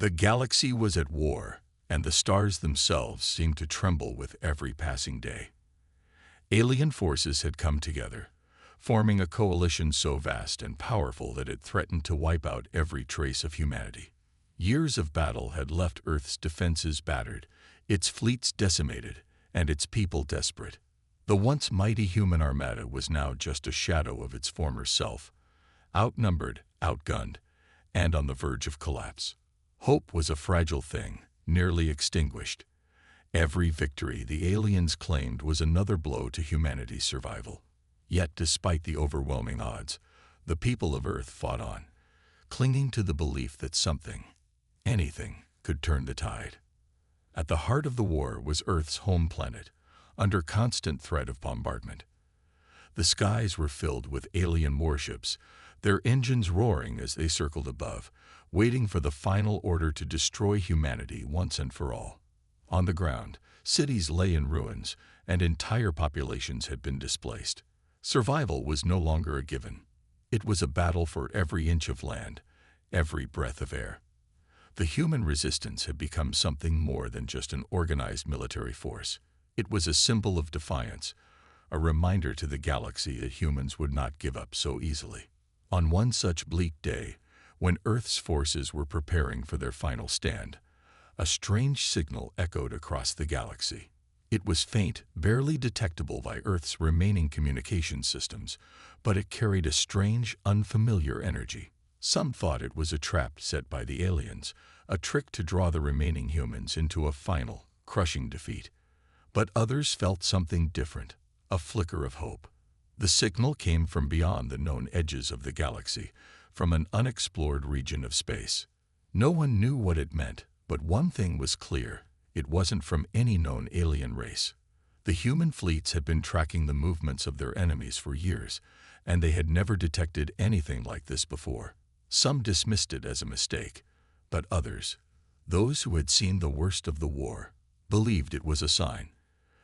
The galaxy was at war, and the stars themselves seemed to tremble with every passing day. Alien forces had come together, forming a coalition so vast and powerful that it threatened to wipe out every trace of humanity. Years of battle had left Earth's defenses battered, its fleets decimated, and its people desperate. The once mighty human armada was now just a shadow of its former self, outnumbered, outgunned, and on the verge of collapse. Hope was a fragile thing, nearly extinguished. Every victory the aliens claimed was another blow to humanity's survival. Yet, despite the overwhelming odds, the people of Earth fought on, clinging to the belief that something, anything, could turn the tide. At the heart of the war was Earth's home planet, under constant threat of bombardment. The skies were filled with alien warships, their engines roaring as they circled above, waiting for the final order to destroy humanity once and for all. On the ground, cities lay in ruins, and entire populations had been displaced. Survival was no longer a given. It was a battle for every inch of land, every breath of air. The human resistance had become something more than just an organized military force. It was a symbol of defiance, a reminder to the galaxy that humans would not give up so easily. On one such bleak day, when Earth's forces were preparing for their final stand, a strange signal echoed across the galaxy. It was faint, barely detectable by Earth's remaining communication systems, but it carried a strange, unfamiliar energy. Some thought it was a trap set by the aliens, a trick to draw the remaining humans into a final, crushing defeat. But others felt something different, a flicker of hope. The signal came from beyond the known edges of the galaxy, from an unexplored region of space. No one knew what it meant, but one thing was clear: it wasn't from any known alien race. The human fleets had been tracking the movements of their enemies for years, and they had never detected anything like this before. Some dismissed it as a mistake, but others, those who had seen the worst of the war, believed it was a sign.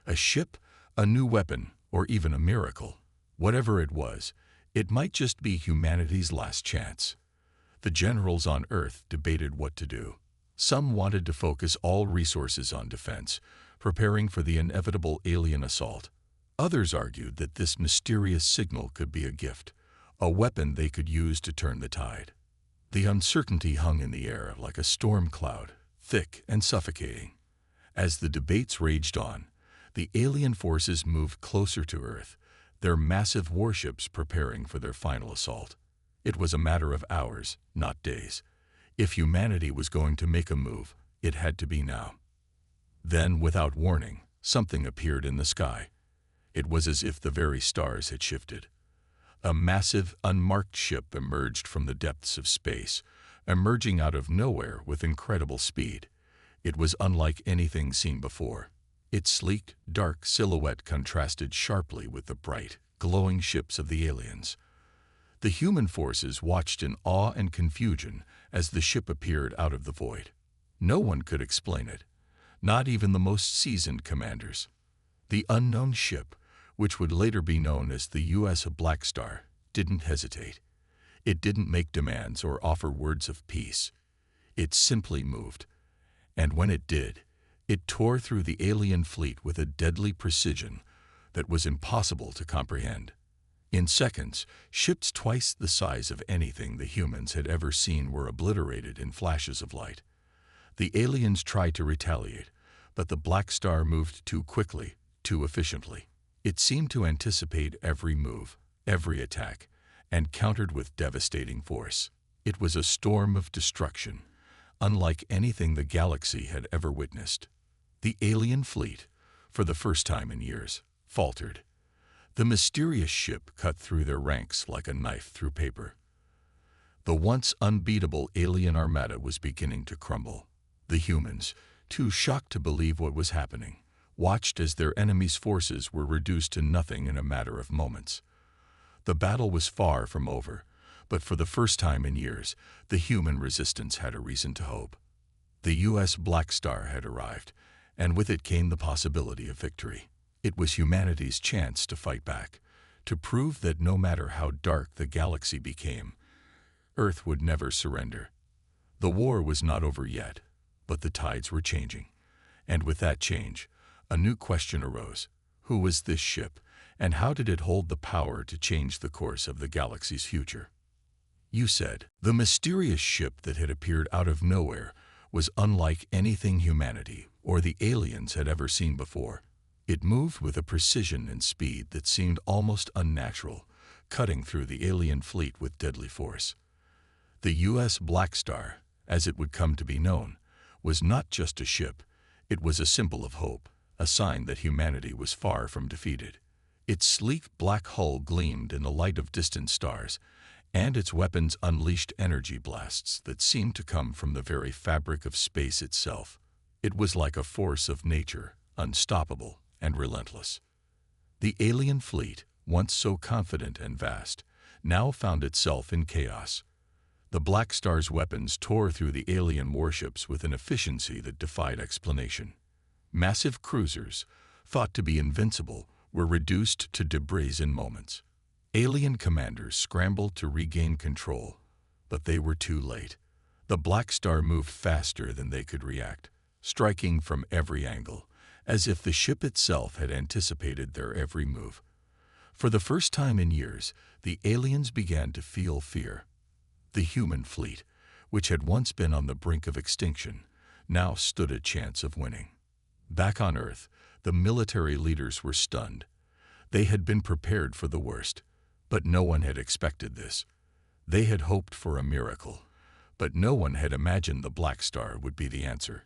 A ship, a new weapon, or even a miracle. Whatever it was, it might just be humanity's last chance. The generals on Earth debated what to do. Some wanted to focus all resources on defense, preparing for the inevitable alien assault. Others argued that this mysterious signal could be a gift, a weapon they could use to turn the tide. The uncertainty hung in the air like a storm cloud, thick and suffocating. As the debates raged on, the alien forces moved closer to Earth, their massive warships preparing for their final assault. It was a matter of hours, not days. If humanity was going to make a move, it had to be now. Then, without warning, something appeared in the sky. It was as if the very stars had shifted. A massive, unmarked ship emerged from the depths of space, emerging out of nowhere with incredible speed. It was unlike anything seen before. Its sleek, dark silhouette contrasted sharply with the bright, glowing ships of the aliens. The human forces watched in awe and confusion as the ship appeared out of the void. No one could explain it, not even the most seasoned commanders. The unknown ship, which would later be known as the USS Blackstar, didn't hesitate. It didn't make demands or offer words of peace. It simply moved. And when it did, it tore through the alien fleet with a deadly precision that was impossible to comprehend. In seconds, ships twice the size of anything the humans had ever seen were obliterated in flashes of light. The aliens tried to retaliate, but the Blackstar moved too quickly, too efficiently. It seemed to anticipate every move, every attack, and countered with devastating force. It was a storm of destruction, unlike anything the galaxy had ever witnessed. The alien fleet, for the first time in years, faltered. The mysterious ship cut through their ranks like a knife through paper. The once unbeatable alien armada was beginning to crumble. The humans, too shocked to believe what was happening, watched as their enemy's forces were reduced to nothing in a matter of moments. The battle was far from over, but for the first time in years, the human resistance had a reason to hope. The USS Blackstar had arrived, and with it came the possibility of victory. It was humanity's chance to fight back, to prove that no matter how dark the galaxy became, Earth would never surrender. The war was not over yet, but the tides were changing. And with that change, a new question arose. Who was this ship, and how did it hold the power to change the course of the galaxy's future? You said, the mysterious ship that had appeared out of nowhere was unlike anything humanity or the aliens had ever seen before. It moved with a precision and speed that seemed almost unnatural, cutting through the alien fleet with deadly force. The U.S. Blackstar, as it would come to be known, was not just a ship, it was a symbol of hope, a sign that humanity was far from defeated. Its sleek black hull gleamed in the light of distant stars, and its weapons unleashed energy blasts that seemed to come from the very fabric of space itself. It was like a force of nature, unstoppable and relentless. The alien fleet, once so confident and vast, now found itself in chaos. The Blackstar's weapons tore through the alien warships with an efficiency that defied explanation. Massive cruisers, thought to be invincible, were reduced to debris in moments. Alien commanders scrambled to regain control, but they were too late. The Blackstar moved faster than they could react, striking from every angle, as if the ship itself had anticipated their every move. For the first time in years, the aliens began to feel fear. The human fleet, which had once been on the brink of extinction, now stood a chance of winning. Back on Earth, the military leaders were stunned. They had been prepared for the worst, but no one had expected this. They had hoped for a miracle, but no one had imagined the Blackstar would be the answer.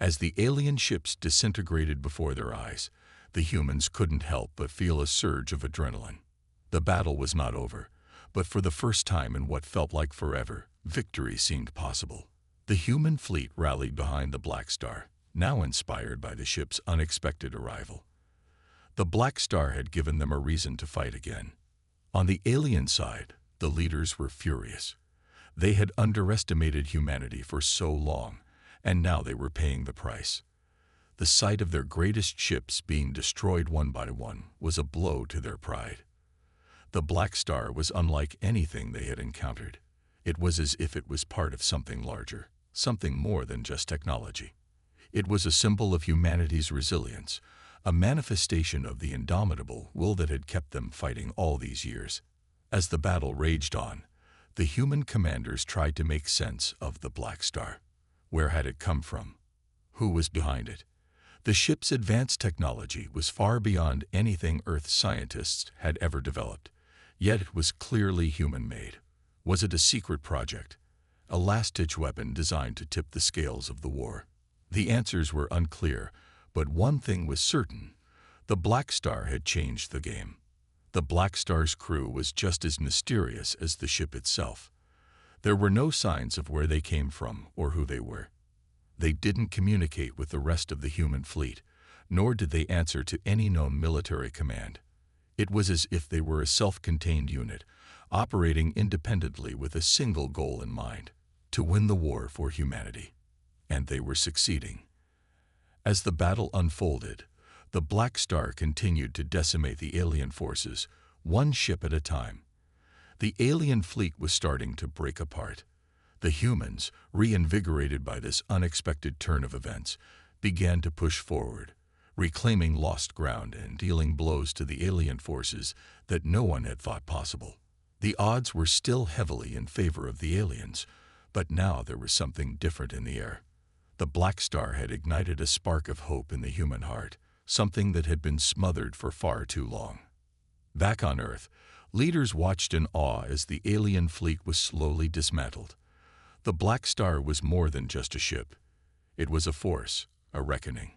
As the alien ships disintegrated before their eyes, the humans couldn't help but feel a surge of adrenaline. The battle was not over, but for the first time in what felt like forever, victory seemed possible. The human fleet rallied behind the Blackstar, now inspired by the ship's unexpected arrival. The Blackstar had given them a reason to fight again. On the alien side, the leaders were furious. They had underestimated humanity for so long, and now they were paying the price. The sight of their greatest ships being destroyed one by one was a blow to their pride. The Blackstar was unlike anything they had encountered. It was as if it was part of something larger, something more than just technology. It was a symbol of humanity's resilience, a manifestation of the indomitable will that had kept them fighting all these years. As the battle raged on, the human commanders tried to make sense of the Blackstar. Where had it come from? Who was behind it? The ship's advanced technology was far beyond anything Earth scientists had ever developed, yet it was clearly human-made. Was it a secret project? A last-ditch weapon designed to tip the scales of the war? The answers were unclear, but one thing was certain. The Blackstar had changed the game. The Blackstar's crew was just as mysterious as the ship itself. There were no signs of where they came from or who they were. They didn't communicate with the rest of the human fleet, nor did they answer to any known military command. It was as if they were a self-contained unit, operating independently with a single goal in mind: to win the war for humanity. And they were succeeding. As the battle unfolded, the Blackstar continued to decimate the alien forces, one ship at a time. The alien fleet was starting to break apart. The humans, reinvigorated by this unexpected turn of events, began to push forward, reclaiming lost ground and dealing blows to the alien forces that no one had thought possible. The odds were still heavily in favor of the aliens, but now there was something different in the air. The Blackstar had ignited a spark of hope in the human heart, something that had been smothered for far too long. Back on Earth, leaders watched in awe as the alien fleet was slowly dismantled. The Blackstar was more than just a ship. It was a force, a reckoning.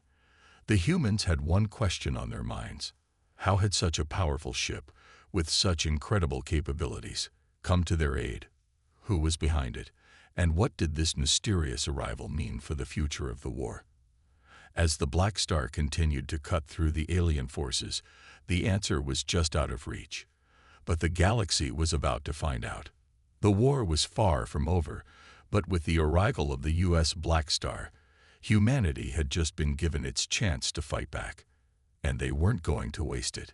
The humans had one question on their minds: how had such a powerful ship, with such incredible capabilities, come to their aid? Who was behind it? And what did this mysterious arrival mean for the future of the war? As the Blackstar continued to cut through the alien forces, the answer was just out of reach. But the galaxy was about to find out. The war was far from over, but with the arrival of the U.S. Blackstar, humanity had just been given its chance to fight back, and they weren't going to waste it.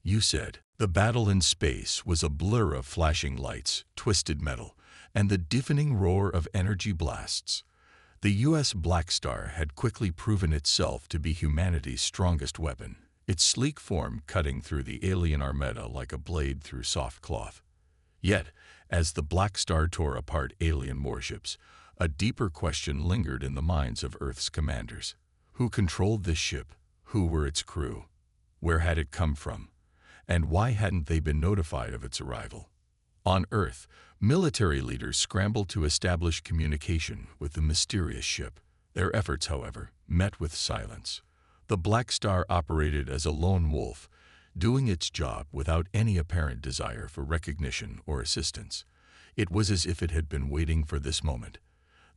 You said, the battle in space was a blur of flashing lights, twisted metal, and the deafening roar of energy blasts. The U.S. Blackstar had quickly proven itself to be humanity's strongest weapon, its sleek form cutting through the alien armada like a blade through soft cloth. Yet, as the Blackstar tore apart alien warships, a deeper question lingered in the minds of Earth's commanders. Who controlled this ship? Who were its crew? Where had it come from? And why hadn't they been notified of its arrival? On Earth, military leaders scrambled to establish communication with the mysterious ship. Their efforts, however, met with silence. The Blackstar operated as a lone wolf, doing its job without any apparent desire for recognition or assistance. It was as if it had been waiting for this moment,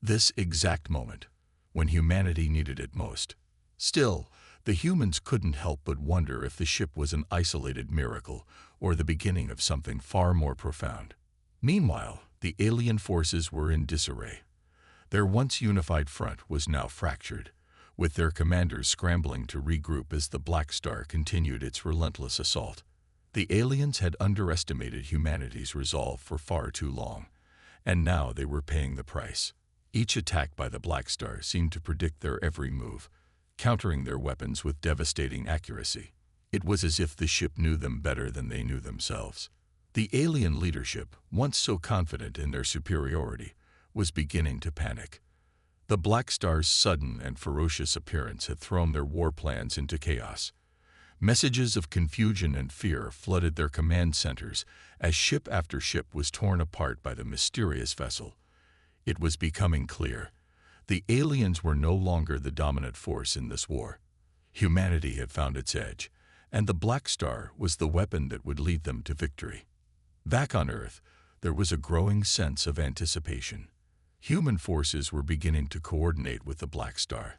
this exact moment, when humanity needed it most. Still, the humans couldn't help but wonder if the ship was an isolated miracle or the beginning of something far more profound. Meanwhile, the alien forces were in disarray. Their once unified front was now fractured, with their commanders scrambling to regroup as the Blackstar continued its relentless assault. The aliens had underestimated humanity's resolve for far too long, and now they were paying the price. Each attack by the Blackstar seemed to predict their every move, countering their weapons with devastating accuracy. It was as if the ship knew them better than they knew themselves. The alien leadership, once so confident in their superiority, was beginning to panic. The Blackstar's sudden and ferocious appearance had thrown their war plans into chaos. Messages of confusion and fear flooded their command centers as ship after ship was torn apart by the mysterious vessel. It was becoming clear. The aliens were no longer the dominant force in this war. Humanity had found its edge, and the Blackstar was the weapon that would lead them to victory. Back on Earth, there was a growing sense of anticipation. Human forces were beginning to coordinate with the Blackstar,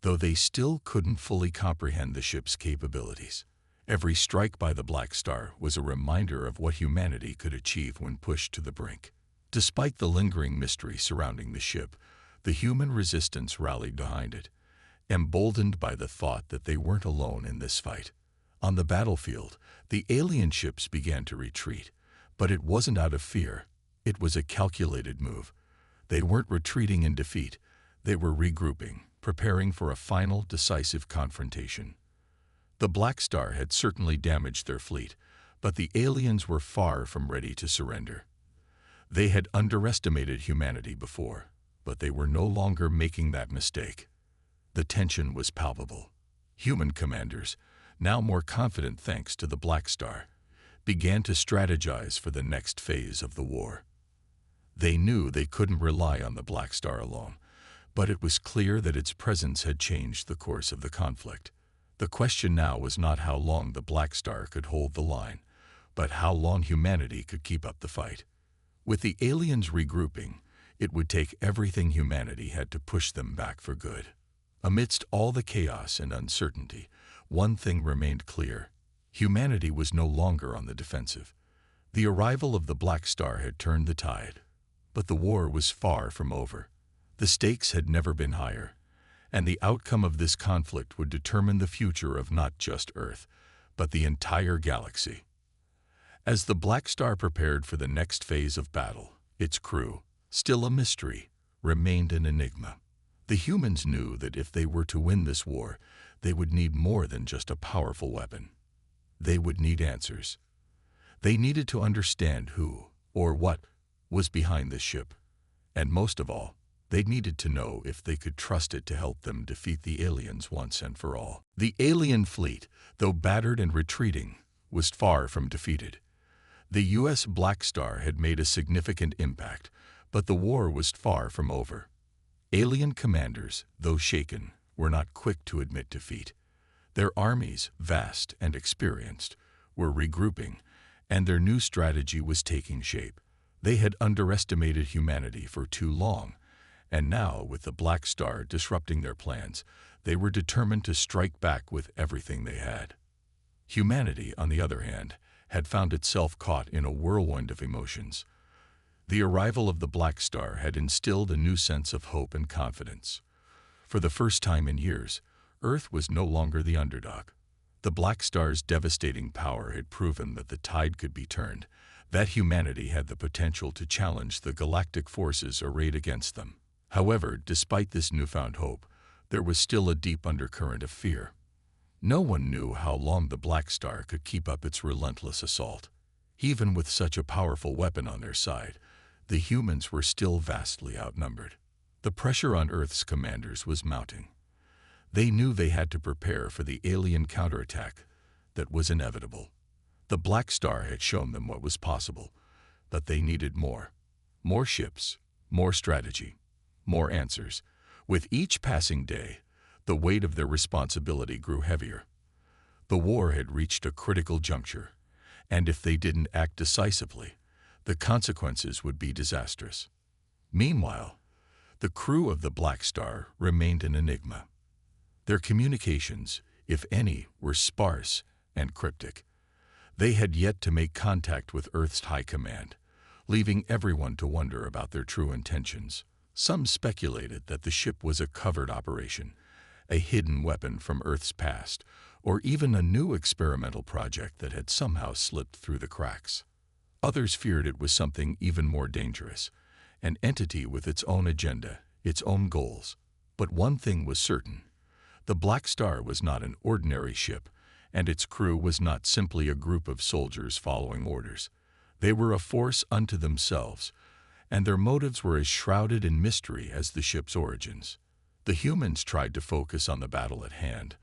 though they still couldn't fully comprehend the ship's capabilities. Every strike by the Blackstar was a reminder of what humanity could achieve when pushed to the brink. Despite the lingering mystery surrounding the ship, the human resistance rallied behind it, emboldened by the thought that they weren't alone in this fight. On the battlefield, the alien ships began to retreat, but it wasn't out of fear. It was a calculated move. They weren't retreating in defeat. They were regrouping, preparing for a final, decisive confrontation. The Blackstar had certainly damaged their fleet, but the aliens were far from ready to surrender. They had underestimated humanity before, but they were no longer making that mistake. The tension was palpable. Human commanders, now more confident thanks to the Blackstar, began to strategize for the next phase of the war. They knew they couldn't rely on the Blackstar alone, but it was clear that its presence had changed the course of the conflict. The question now was not how long the Blackstar could hold the line, but how long humanity could keep up the fight. With the aliens regrouping, it would take everything humanity had to push them back for good. Amidst all the chaos and uncertainty, one thing remained clear. Humanity was no longer on the defensive. The arrival of the Blackstar had turned the tide, but the war was far from over. The stakes had never been higher, and the outcome of this conflict would determine the future of not just Earth, but the entire galaxy. As the Blackstar prepared for the next phase of battle, its crew, still a mystery, remained an enigma. The humans knew that if they were to win this war, they would need more than just a powerful weapon. They would need answers. They needed to understand who, or what, was behind this ship. And most of all, they needed to know if they could trust it to help them defeat the aliens once and for all. The alien fleet, though battered and retreating, was far from defeated. The U.S. Blackstar had made a significant impact, but the war was far from over. Alien commanders, though shaken, were not quick to admit defeat. Their armies, vast and experienced, were regrouping, and their new strategy was taking shape. They had underestimated humanity for too long, and now, with the Blackstar disrupting their plans, they were determined to strike back with everything they had. Humanity, on the other hand, had found itself caught in a whirlwind of emotions. The arrival of the Blackstar had instilled a new sense of hope and confidence. For the first time in years, Earth was no longer the underdog. The Blackstar's devastating power had proven that the tide could be turned, that humanity had the potential to challenge the galactic forces arrayed against them. However, despite this newfound hope, there was still a deep undercurrent of fear. No one knew how long the Blackstar could keep up its relentless assault. Even with such a powerful weapon on their side, the humans were still vastly outnumbered. The pressure on Earth's commanders was mounting. They knew they had to prepare for the alien counterattack that was inevitable. The Blackstar had shown them what was possible, but they needed more. More ships, more strategy, more answers. With each passing day, the weight of their responsibility grew heavier. The war had reached a critical juncture, and if they didn't act decisively, the consequences would be disastrous. Meanwhile, the crew of the Blackstar remained an enigma. Their communications, if any, were sparse and cryptic. They had yet to make contact with Earth's high command, leaving everyone to wonder about their true intentions. Some speculated that the ship was a covert operation, a hidden weapon from Earth's past, or even a new experimental project that had somehow slipped through the cracks. Others feared it was something even more dangerous, an entity with its own agenda, its own goals. But one thing was certain: the Blackstar was not an ordinary ship, and its crew was not simply a group of soldiers following orders. They were a force unto themselves, and their motives were as shrouded in mystery as the ship's origins. The humans tried to focus on the battle at hand,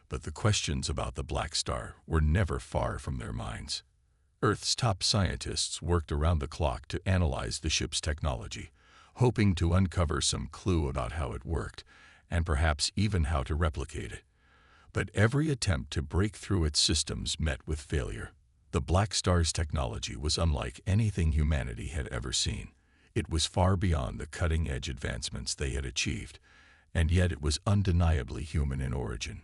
but the questions about the Blackstar were never far from their minds. Earth's top scientists worked around the clock to analyze the ship's technology, hoping to uncover some clue about how it worked, and perhaps even how to replicate it. But every attempt to break through its systems met with failure. The Blackstar's technology was unlike anything humanity had ever seen. It was far beyond the cutting-edge advancements they had achieved, and yet it was undeniably human in origin.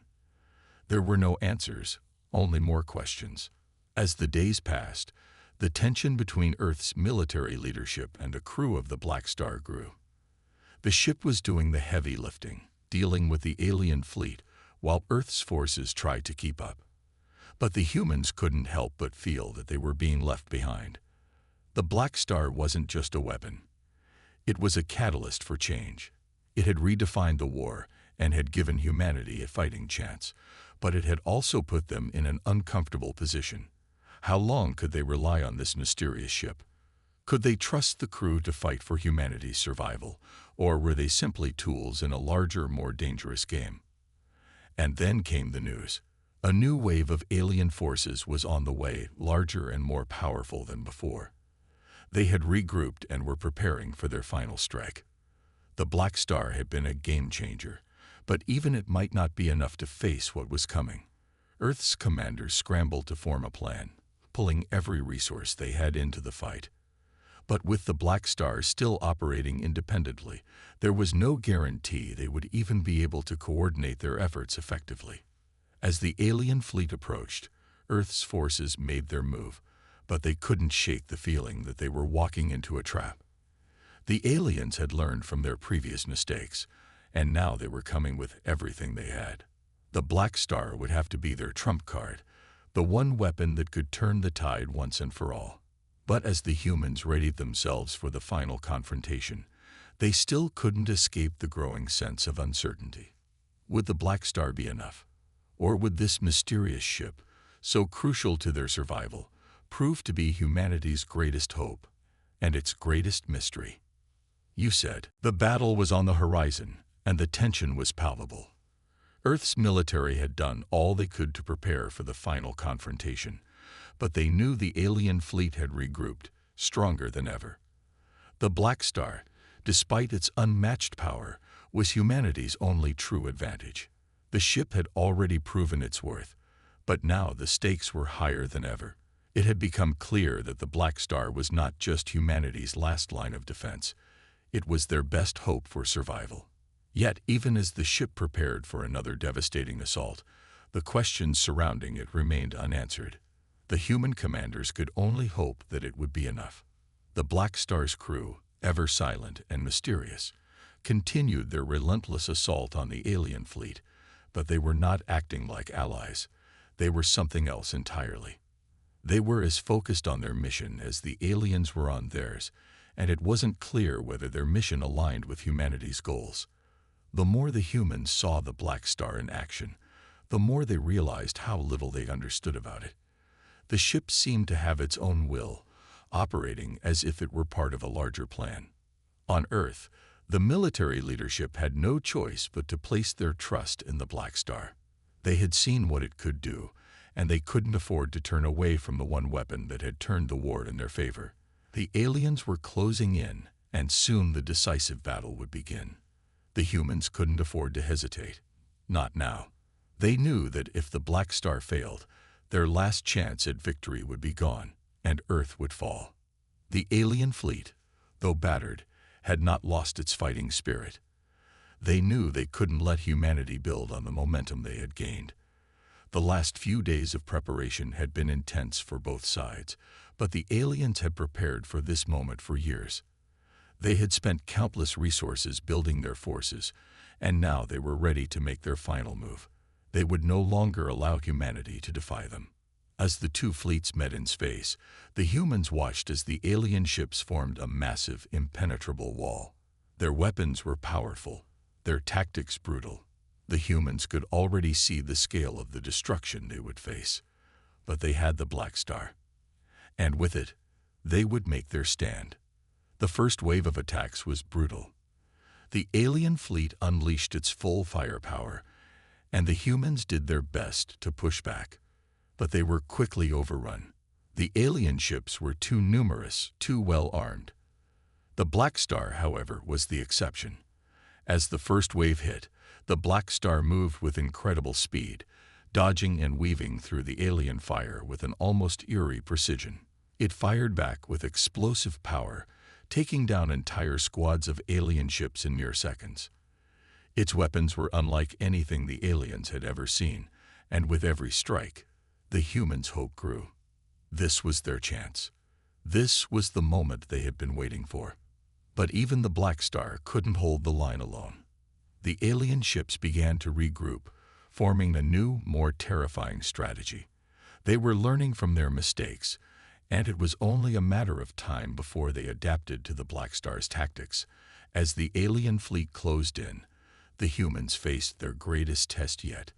There were no answers, only more questions. As the days passed, the tension between Earth's military leadership and the crew of the Blackstar grew. The ship was doing the heavy lifting, dealing with the alien fleet, while Earth's forces tried to keep up. But the humans couldn't help but feel that they were being left behind. The Blackstar wasn't just a weapon. It was a catalyst for change. It had redefined the war and had given humanity a fighting chance, but it had also put them in an uncomfortable position. How long could they rely on this mysterious ship? Could they trust the crew to fight for humanity's survival, or were they simply tools in a larger, more dangerous game? And then came the news. A new wave of alien forces was on the way, larger and more powerful than before. They had regrouped and were preparing for their final strike. The Blackstar had been a game-changer, but even it might not be enough to face what was coming. Earth's commanders scrambled to form a plan, pulling every resource they had into the fight. But with the Blackstar still operating independently, there was no guarantee they would even be able to coordinate their efforts effectively. As the alien fleet approached, Earth's forces made their move, but they couldn't shake the feeling that they were walking into a trap. The aliens had learned from their previous mistakes, and now they were coming with everything they had. The Blackstar would have to be their trump card, the one weapon that could turn the tide once and for all. But as the humans readied themselves for the final confrontation, they still couldn't escape the growing sense of uncertainty. Would the Blackstar be enough? Or would this mysterious ship, so crucial to their survival, prove to be humanity's greatest hope and its greatest mystery? You said. The battle was on the horizon, and the tension was palpable. Earth's military had done all they could to prepare for the final confrontation, but they knew the alien fleet had regrouped, stronger than ever. The Blackstar, despite its unmatched power, was humanity's only true advantage. The ship had already proven its worth, but now the stakes were higher than ever. It had become clear that the Blackstar was not just humanity's last line of defense. It was their best hope for survival. Yet, even as the ship prepared for another devastating assault, the questions surrounding it remained unanswered. The human commanders could only hope that it would be enough. The Blackstar's crew, ever silent and mysterious, continued their relentless assault on the alien fleet, but they were not acting like allies. They were something else entirely. They were as focused on their mission as the aliens were on theirs, and it wasn't clear whether their mission aligned with humanity's goals. The more the humans saw the Blackstar in action, the more they realized how little they understood about it. The ship seemed to have its own will, operating as if it were part of a larger plan. On Earth, the military leadership had no choice but to place their trust in the Blackstar. They had seen what it could do, and they couldn't afford to turn away from the one weapon that had turned the war in their favor. The aliens were closing in, and soon the decisive battle would begin. The humans couldn't afford to hesitate. Not now. They knew that if the Blackstar failed, their last chance at victory would be gone, and Earth would fall. The alien fleet, though battered, had not lost its fighting spirit. They knew they couldn't let humanity build on the momentum they had gained. The last few days of preparation had been intense for both sides, but the aliens had prepared for this moment for years. They had spent countless resources building their forces, and now they were ready to make their final move. They would no longer allow humanity to defy them. As the two fleets met in space, the humans watched as the alien ships formed a massive, impenetrable wall. Their weapons were powerful, their tactics brutal. The humans could already see the scale of the destruction they would face. But they had the Blackstar. And with it, they would make their stand. The first wave of attacks was brutal. The alien fleet unleashed its full firepower, and the humans did their best to push back. But they were quickly overrun. The alien ships were too numerous, too well armed. The Blackstar, however, was the exception. As the first wave hit, the Blackstar moved with incredible speed, dodging and weaving through the alien fire with an almost eerie precision. It fired back with explosive power, taking down entire squads of alien ships in mere seconds. Its weapons were unlike anything the aliens had ever seen, and with every strike, the humans' hope grew. This was their chance. This was the moment they had been waiting for. But even the Blackstar couldn't hold the line alone. The alien ships began to regroup, forming a new, more terrifying strategy. They were learning from their mistakes, and it was only a matter of time before they adapted to the Blackstar's tactics. As the alien fleet closed in, the humans faced their greatest test yet.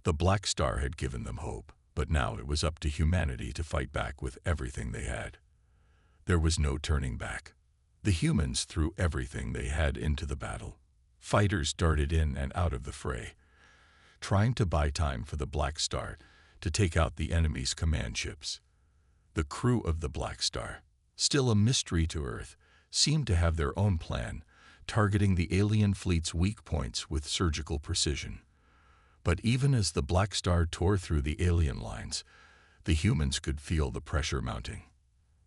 The Blackstar had given them hope, but now it was up to humanity to fight back with everything they had. There was no turning back. The humans threw everything they had into the battle. Fighters darted in and out of the fray, trying to buy time for the Blackstar to take out the enemy's command ships. The crew of the Blackstar, still a mystery to Earth, seemed to have their own plan, targeting the alien fleet's weak points with surgical precision. But even as the Blackstar tore through the alien lines, the humans could feel the pressure mounting.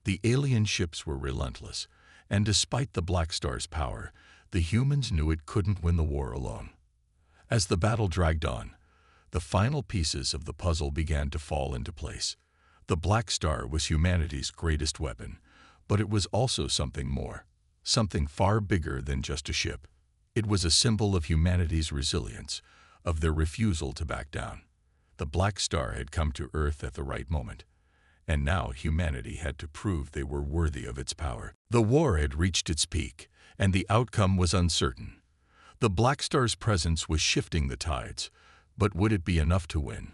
The alien ships were relentless, and despite the Blackstar's power, the humans knew it couldn't win the war alone. As the battle dragged on, the final pieces of the puzzle began to fall into place. The Blackstar was humanity's greatest weapon, but it was also something more, something far bigger than just a ship. It was a symbol of humanity's resilience, of their refusal to back down. The Blackstar had come to Earth at the right moment, and now humanity had to prove they were worthy of its power. The war had reached its peak, and the outcome was uncertain. The Blackstar's presence was shifting the tides, but would it be enough to win?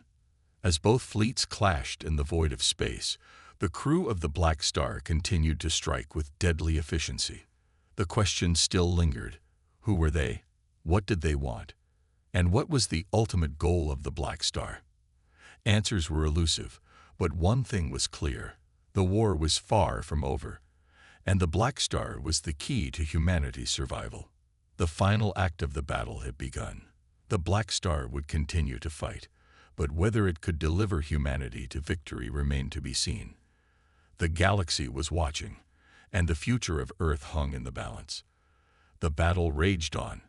As both fleets clashed in the void of space, the crew of the Blackstar continued to strike with deadly efficiency. The question still lingered. Who were they? What did they want? And what was the ultimate goal of the Blackstar? Answers were elusive, but one thing was clear. The war was far from over, and the Blackstar was the key to humanity's survival. The final act of the battle had begun. The Blackstar would continue to fight, but whether it could deliver humanity to victory remained to be seen. The galaxy was watching, and the future of Earth hung in the balance. The battle raged on,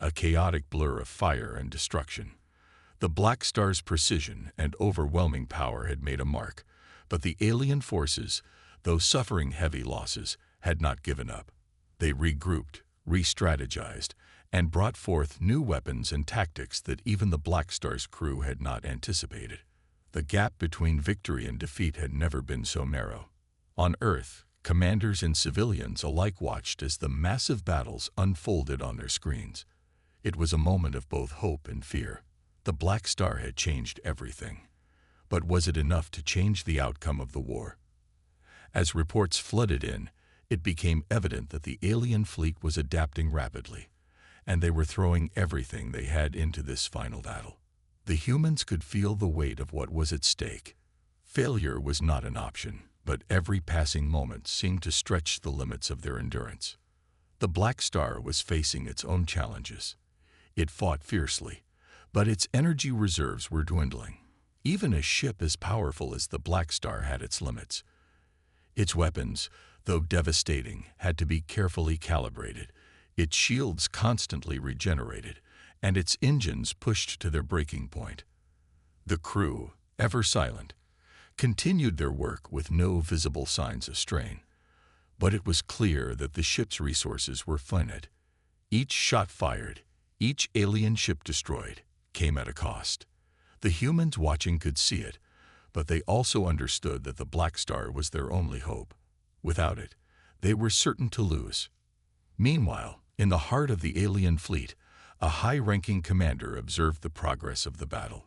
a chaotic blur of fire and destruction. The Blackstar's precision and overwhelming power had made a mark, but the alien forces, though suffering heavy losses, had not given up. They regrouped, re-strategized, and brought forth new weapons and tactics that even the Blackstar's crew had not anticipated. The gap between victory and defeat had never been so narrow. On Earth, commanders and civilians alike watched as the massive battles unfolded on their screens. It was a moment of both hope and fear. The Black Star had changed everything. But was it enough to change the outcome of the war? As reports flooded in, it became evident that the alien fleet was adapting rapidly, and they were throwing everything they had into this final battle. The humans could feel the weight of what was at stake. Failure was not an option, but every passing moment seemed to stretch the limits of their endurance. The Black Star was facing its own challenges. It fought fiercely, but its energy reserves were dwindling. Even a ship as powerful as the Black Star had its limits. Its weapons, though devastating, had to be carefully calibrated, its shields constantly regenerated, and its engines pushed to their breaking point. The crew, ever silent, continued their work with no visible signs of strain. But it was clear that the ship's resources were finite. Each shot fired, each alien ship destroyed, came at a cost. The humans watching could see it, but they also understood that the Black Star was their only hope. Without it, they were certain to lose. Meanwhile, in the heart of the alien fleet, a high-ranking commander observed the progress of the battle.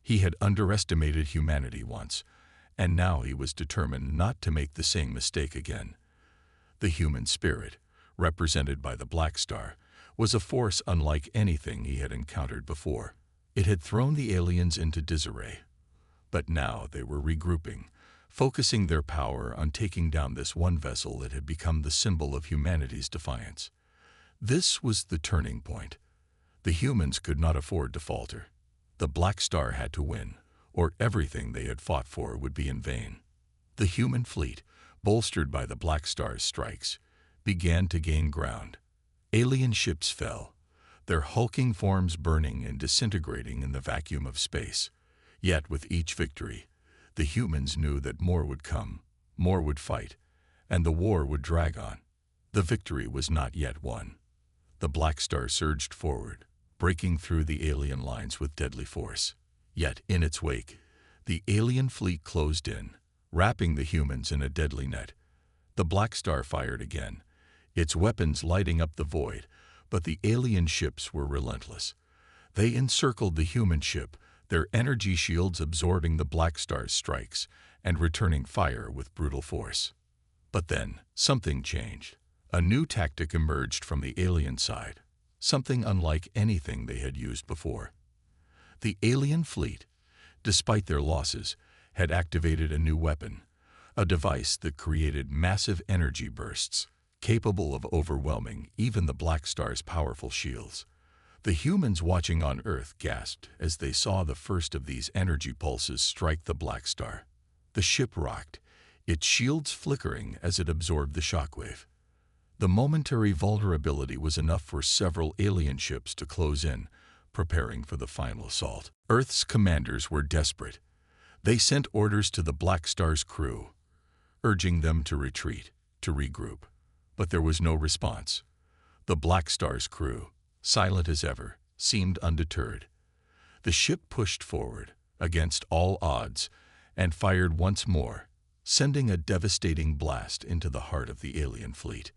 He had underestimated humanity once, and now he was determined not to make the same mistake again. The human spirit, represented by the Black Star, was a force unlike anything he had encountered before. It had thrown the aliens into disarray. But now they were regrouping, focusing their power on taking down this one vessel that had become the symbol of humanity's defiance. This was the turning point. The humans could not afford to falter. The Black Star had to win, or everything they had fought for would be in vain. The human fleet, bolstered by the Black Star's strikes, began to gain ground. Alien ships fell, their hulking forms burning and disintegrating in the vacuum of space. Yet with each victory, the humans knew that more would come, more would fight, and the war would drag on. The victory was not yet won. The Black Star surged forward, breaking through the alien lines with deadly force. Yet in its wake, the alien fleet closed in, wrapping the humans in a deadly net. The Black Star fired again, its weapons lighting up the void, but the alien ships were relentless. They encircled the human ship, their energy shields absorbing the Black Star's strikes and returning fire with brutal force. But then, something changed. A new tactic emerged from the alien side, something unlike anything they had used before. The alien fleet, despite their losses, had activated a new weapon, a device that created massive energy bursts, capable of overwhelming even the Black Star's powerful shields. The humans watching on Earth gasped as they saw the first of these energy pulses strike the Black Star. The ship rocked, its shields flickering as it absorbed the shockwave. The momentary vulnerability was enough for several alien ships to close in, preparing for the final assault. Earth's commanders were desperate. They sent orders to the Black Star's crew, urging them to retreat, to regroup. But there was no response. The Black Star's crew, silent as ever, seemed undeterred. The ship pushed forward, against all odds, and fired once more, sending a devastating blast into the heart of the alien fleet.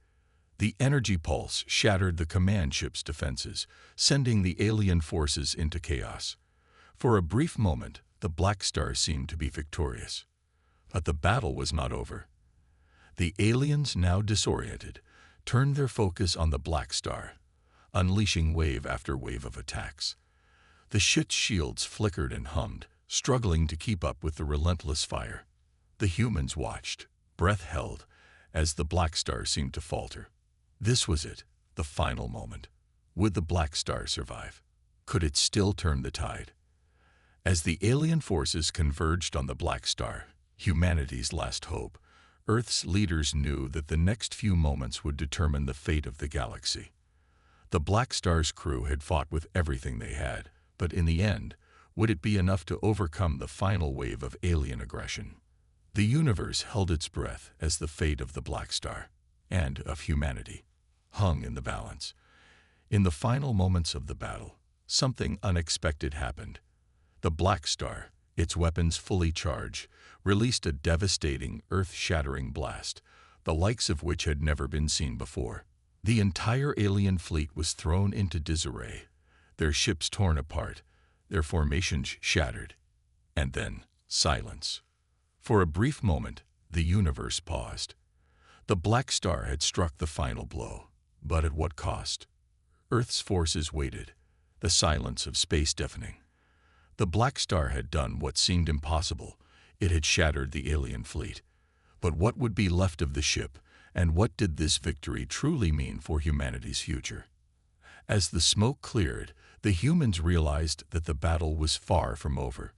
The energy pulse shattered the command ship's defenses, sending the alien forces into chaos. For a brief moment, the Black Star seemed to be victorious. But the battle was not over. The aliens, now disoriented, turned their focus on the Black Star, unleashing wave after wave of attacks. The ship's shields flickered and hummed, struggling to keep up with the relentless fire. The humans watched, breath held, as the Black Star seemed to falter. This was it, the final moment. Would the Black Star survive? Could it still turn the tide? As the alien forces converged on the Black Star, humanity's last hope, Earth's leaders knew that the next few moments would determine the fate of the galaxy. The Black Star's crew had fought with everything they had, but in the end, would it be enough to overcome the final wave of alien aggression? The universe held its breath as the fate of the Black Star, and of humanity, hung in the balance. In the final moments of the battle, something unexpected happened. The Black Star, Its weapons fully charged, released a devastating, earth-shattering blast, the likes of which had never been seen before. The entire alien fleet was thrown into disarray, their ships torn apart, their formations shattered, and then silence. For a brief moment, the universe paused. The Blackstar had struck the final blow, but at what cost? Earth's forces waited, the silence of space deafening. The Blackstar had done what seemed impossible. It had shattered the alien fleet. But what would be left of the ship, and what did this victory truly mean for humanity's future? As the smoke cleared, the humans realized that the battle was far from over.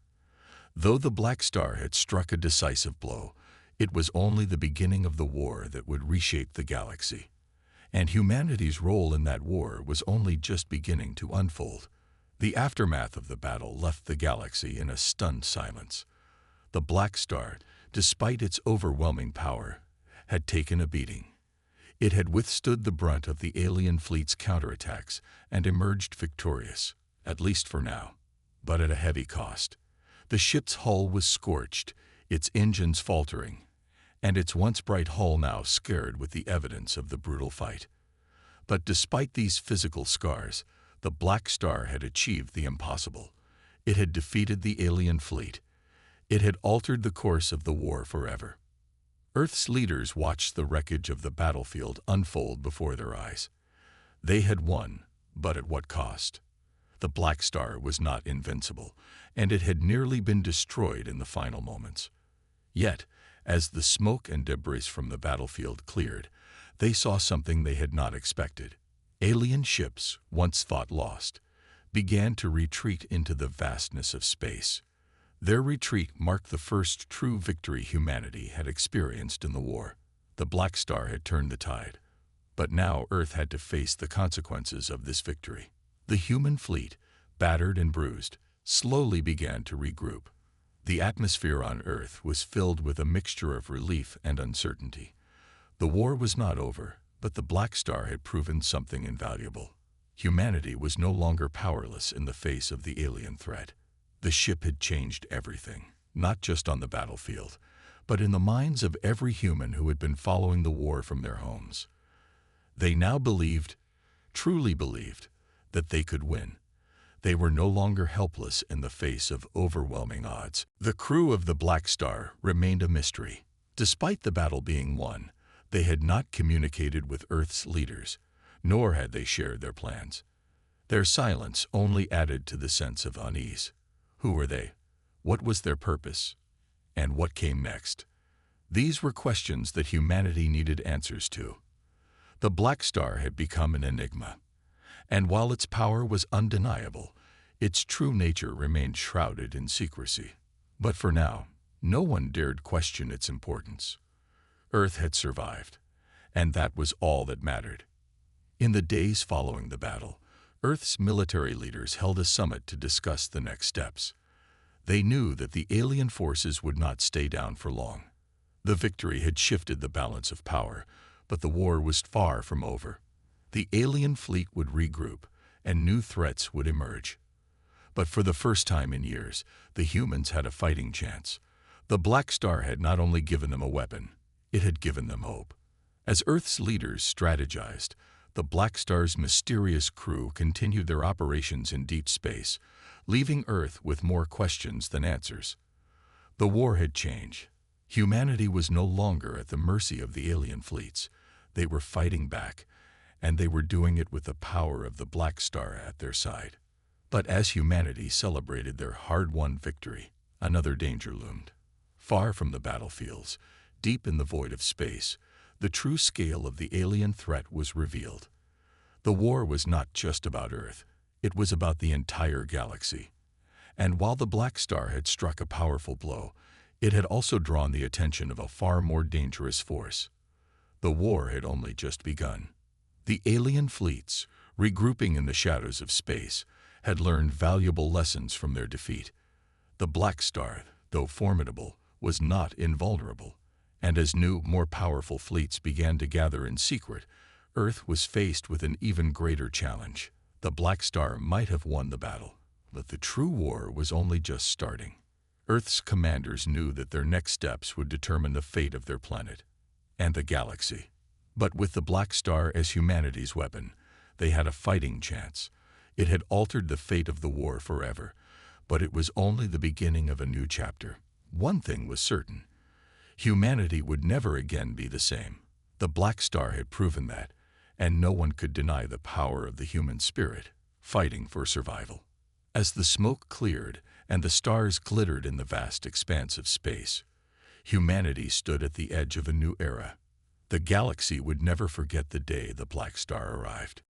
Though the Blackstar had struck a decisive blow, it was only the beginning of the war that would reshape the galaxy. And humanity's role in that war was only just beginning to unfold. The aftermath of the battle left the galaxy in a stunned silence. The Blackstar, despite its overwhelming power, had taken a beating. It had withstood the brunt of the alien fleet's counterattacks and emerged victorious, at least for now, but at a heavy cost. The ship's hull was scorched, its engines faltering, and its once bright hull now scarred with the evidence of the brutal fight. But despite these physical scars, the Blackstar had achieved the impossible. It had defeated the alien fleet. It had altered the course of the war forever. Earth's leaders watched the wreckage of the battlefield unfold before their eyes. They had won, but at what cost? The Blackstar was not invincible, and it had nearly been destroyed in the final moments. Yet, as the smoke and debris from the battlefield cleared, they saw something they had not expected. Alien ships, once thought lost, began to retreat into the vastness of space. Their retreat marked the first true victory humanity had experienced in the war. The Blackstar had turned the tide, but now Earth had to face the consequences of this victory. The human fleet, battered and bruised, slowly began to regroup. The atmosphere on Earth was filled with a mixture of relief and uncertainty. The war was not over, but the Blackstar had proven something invaluable. Humanity was no longer powerless in the face of the alien threat. The ship had changed everything, not just on the battlefield, but in the minds of every human who had been following the war from their homes. They now believed, truly believed, that they could win. They were no longer helpless in the face of overwhelming odds. The crew of the Blackstar remained a mystery. Despite the battle being won, they had not communicated with Earth's leaders, nor had they shared their plans. Their silence only added to the sense of unease. Who were they? What was their purpose? And what came next? These were questions that humanity needed answers to. The Blackstar had become an enigma, and while its power was undeniable, its true nature remained shrouded in secrecy. But for now, no one dared question its importance. Earth had survived, and that was all that mattered. In the days following the battle, Earth's military leaders held a summit to discuss the next steps. They knew that the alien forces would not stay down for long. The victory had shifted the balance of power, but the war was far from over. The alien fleet would regroup, and new threats would emerge. But for the first time in years, the humans had a fighting chance. The Blackstar had not only given them a weapon, it had given them hope. As Earth's leaders strategized, the Blackstar's mysterious crew continued their operations in deep space, leaving Earth with more questions than answers. The war had changed. Humanity was no longer at the mercy of the alien fleets. They were fighting back, and they were doing it with the power of the Blackstar at their side. But as humanity celebrated their hard-won victory, another danger loomed. Far from the battlefields, deep in the void of space, the true scale of the alien threat was revealed. The war was not just about Earth, it was about the entire galaxy. And while the Blackstar had struck a powerful blow, it had also drawn the attention of a far more dangerous force. The war had only just begun. The alien fleets, regrouping in the shadows of space, had learned valuable lessons from their defeat. The Blackstar, though formidable, was not invulnerable. And as new, more powerful fleets began to gather in secret, Earth was faced with an even greater challenge. The Blackstar might have won the battle, but the true war was only just starting. Earth's commanders knew that their next steps would determine the fate of their planet and the galaxy. But with the Blackstar as humanity's weapon, they had a fighting chance. It had altered the fate of the war forever, but it was only the beginning of a new chapter. One thing was certain: humanity would never again be the same. The Blackstar had proven that, and no one could deny the power of the human spirit, fighting for survival. As the smoke cleared and the stars glittered in the vast expanse of space, humanity stood at the edge of a new era. The galaxy would never forget the day the Blackstar arrived.